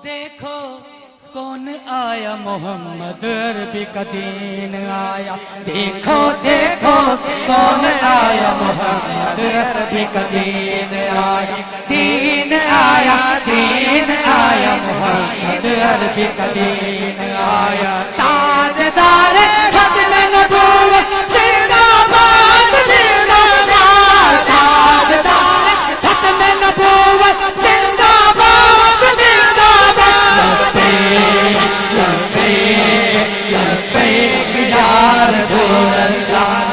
دیکھو کون آیا محمد عربی کا دین آیا دیکھو دیکھو کون آیا محمد عربی کا دین آیا دین آیا دین آیا محمد عربی کا دین آیا تاجدار ختم نبوت زندہ باد زندہ باد تاجدار ختم نبوت زندہ باد زندہ باد لبیک یا رسول اللہ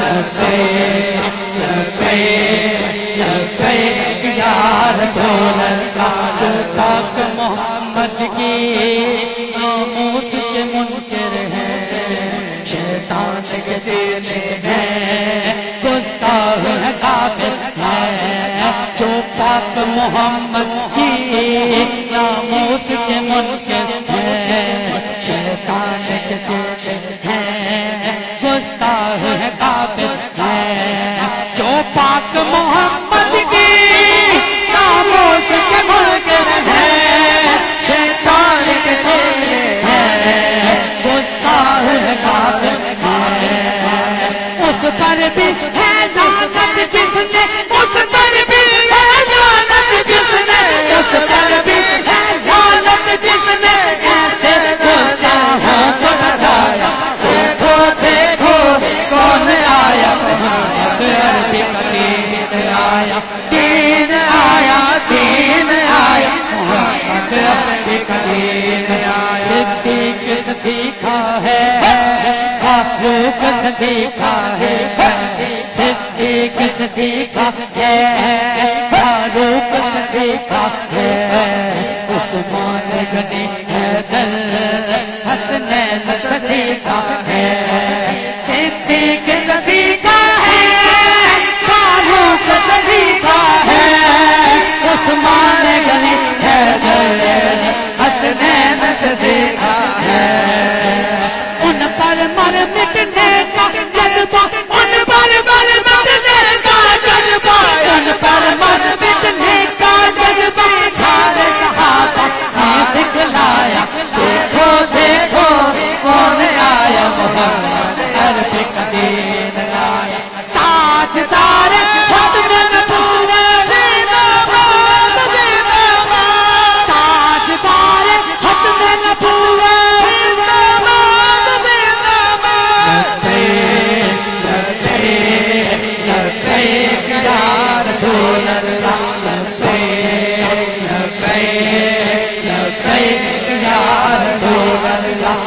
لبیک یا رسول اللہ جو پاک محمد کی ناموس کے منکر ہیں شیطان کے چیلے ہیں گستاخ ہیں کافر ہیں جو پاک محمد کی ناموس کے منکر ہیں شیطان کے چیلے ہیں گستاخ ہیں کافر ہیں جو پاک محمد کی ناموس کے منکر ہیں شیطان کے چیلے ہیں گستاخ ہیں کافر ہیں اس پر بھی ہے لعنت جس نے اس پر بھی ہے لعنت جس نے اس پر بھی ہے لعنت جس نے ایسے گستاخوں کو ڈرایا دیکھو دیکھو کون آیا محمد عربی کا دین آیا دین آیا دین آیا محمد عربی کا دین آیا صدیق سے سیکھا ہے فاروق سے سیکھا ہے صدیق سے سیکھا ہے فاروق سے سیکھا ہے عثمان غنی حیدر حسنین سے سیکھا ہے صدیق سے سیکھا ہے فاروق سے سیکھا ہے عثمان غنی حیدر حسنین سے سیکھا ہے ان پر مر مٹنے کا جذبہ ان پر مر مٹنے کا جذبہ ان پر مر مٹنے کا جذبہ سارے صحابہ نے دکھلایا دیکھو دیکھو کون آیا محمد عربی کا دین آیا تاجدار ختم نبوت زندہ باد زندہ باد تاجدار ختم نبوت زندہ باد زندہ باد لبیک یا رسول اللہ لبیک یا رسول اللہ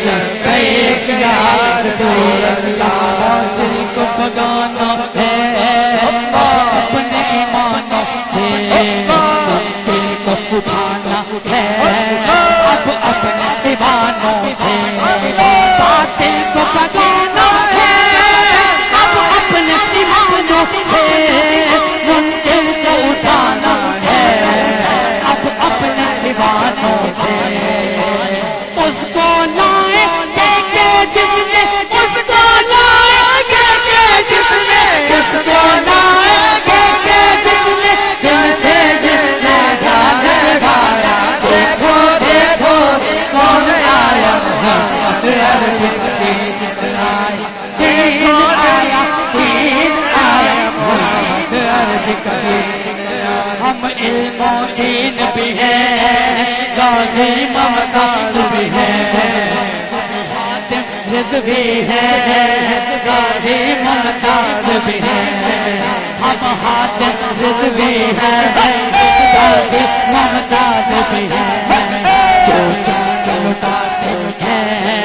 لبیک یا رسول اللہ حاضری کو بگانا ہے اپنے ایمانوں سے دل کو اٹھانا ہے اب اپنے دیوانوں سے باطل کو بگانا ہے اب اپنے دیوانوں سے منکر کو اٹھانا ہے اب اپنے دیوانوں سے اس کو لائے کہ جس نے اس کو لائے کہ جس نے اس کو لائے کہ جس نے دل سے جس نے گانا گایا دیکھو دیکھو کون آیا محمد عربی کا دین آیا دین آیا دین آیا محمد عربی کا دین ہم علم و دین بھی ہیں غازی ممتاز بھی ہیں حاتم رضوی ہے غازی ممتاز بھی ہیں ہم حاتم رضوی ہے غازی ممتاز بھی ہیں جو جان لٹاتے ہیں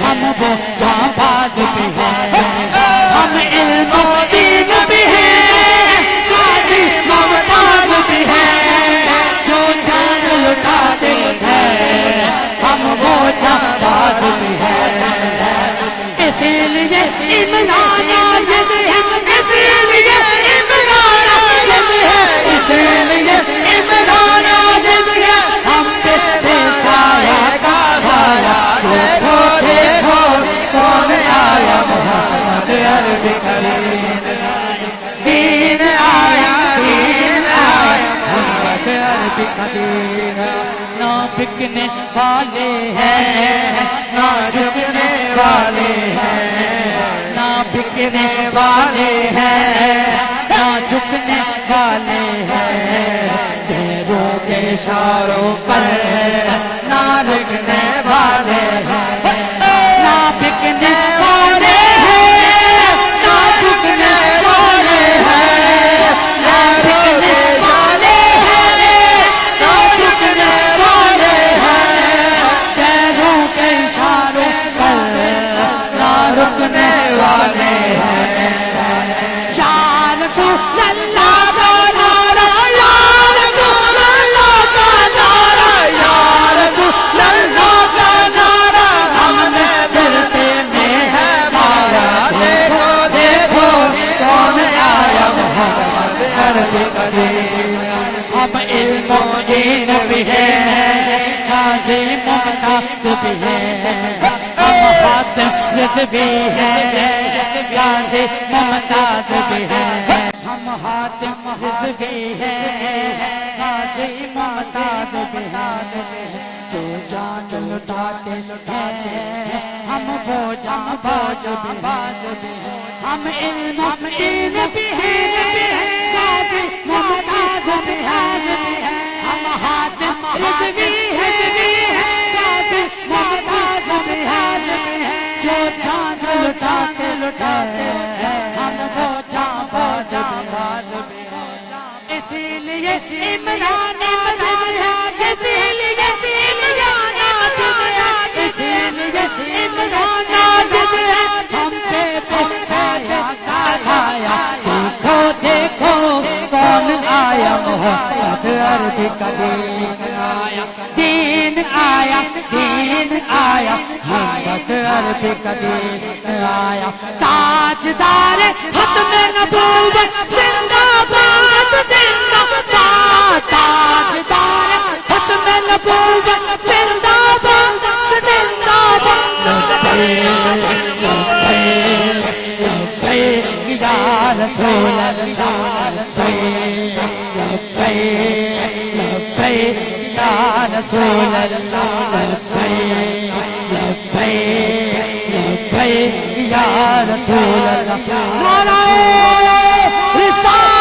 ہم وہ جاں باز بھی ہیں ہم علم و دین بھی ہیں غازی ممتاز بھی ہیں جو جان لٹاتے ہیں ہم وہ جاں باز بھی ہیں اسی لیے عمران عاجز ہے اسی لیے عمران عاجز ہے اسی لیے عمران عاجز ہے ہم پہ سایہ کا سایہ دیکھو دیکھو کون آیا محمد عربی کا دین نہ بکنے والے ہیں نہ جھکنے والے ہیں نہ بکنے والے ہیں نہ جھکنے والے ہیں غیروں کے اشاروں پر نہ بکنے والے ہیں نہ بکنے والے ہیں نہ جھکنے والے ہیں نہ بکنے والے ہیں نہ جھکنے والے ہیں غیروں کے اشاروں پر نہ رکنے والے ہیں یا رسول اللہ کا نعرہ یا رسول اللہ کا نعرہ یا رسول اللہ کا نعرہ ہم نے دل سے میں ہے مارا دیکھو دیکھو کون آیا محمد عربی کا دین ہم علم و دین بھی ہے غازی ممتاز بھی ہے ہم حافظ بھی ہے غازی ممتاز بھی ہے ہم حافظ بھی ہے غازی ممتاز بھی ہے جو جان لٹاتے ہیں ہم وہ جان باز بھی ہیں ہم علم و دین بھی ہے غازی ممتاز بھی ہے ہم حافظ بھی ہے غازی ممتاز بھی ہے جو جان لٹاتے ہیں ہم وہ جان باز بھی ہیں اسی لیے عمران بنایا اسی لیے عمران آیا اسی لیے عمران آیا ہم پہ سایہ سایہ دیکھو دیکھو کون آیا محمد عربی کا دین آیا دین آیا دین آیا محمد عربی کا دین آیا تاجدار ختم نبوت زندہ باد زندہ باد تاجدار ختم نبوت زندہ باد زندہ باد لبیک لبیک لبیک یا رسول اللہ لبیک لبیک لبیک یا رسول اللہ لبیک لبیک لبیک یا رسول اللہ نعرہ رسالت